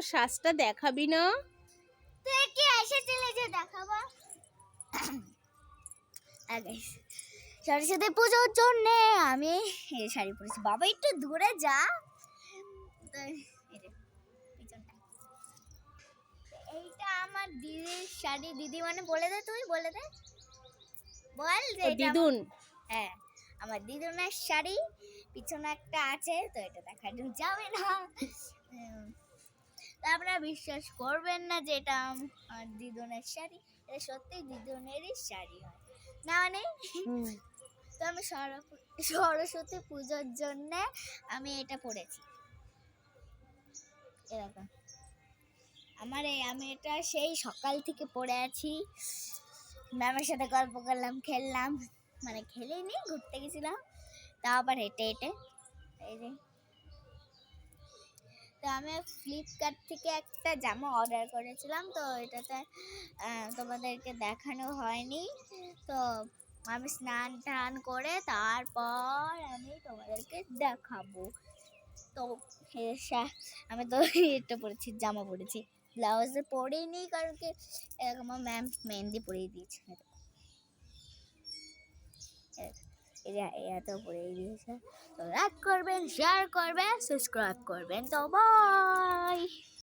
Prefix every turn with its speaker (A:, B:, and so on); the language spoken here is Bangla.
A: তোর শ্বাসটা দেখাবি না?
B: তুই কি এসেছিলি যে দেখাবো? সরস্বতী পুজোর জন্য আমি এই শাড়ি পরেছি। বাবা একটু দূরে যা। এইটা আমার দিদির শাড়ি। দিদি মানে বলে দে, তুই বলে দে, বল যে
A: দিদুন।
B: হ্যাঁ, আমার দিদুনের শাড়ি। পিছনে একটা আছে, তো এটা দেখানো যাবে না। আপনারা বিশ্বাস করবেন না যে এটা আমার দিদুনের শাড়ি। এটা সত্যি দিদুনেরই শাড়ি হয় না মানে। তো আমি সরস্বতী পুজোর জন্য আমি এটা পরেছি। এরকম আমি এটা সেই সকাল থেকে পড়ে আছি। ম্যামের সাথে গল্প করলাম, খেললাম, মানে খেলিনি, ঘুরতে গেছিলাম, তা আবার হেঁটে হেঁটে। এই যে তো আমি ফ্লিপকার্ট থেকে একটা জামা অর্ডার করেছিলাম, তো এটাতে তোমাদেরকে দেখানো হয়নি। তো আমি স্নান টান করে তারপর আমি তোমাদেরকে দেখাবো। তো আমি তো এটা পরেছি, জামা পরেছি, ব্লাউজ পরিনি, কারণ কি এরকম আমার ম্যাম মেহেন্দি পরিয়ে দিয়েছে। এত পরিয়ে দিয়েছে। তো লাইক করবেন, শেয়ার করবেন, সাবস্ক্রাইব করবেন। তো বাই।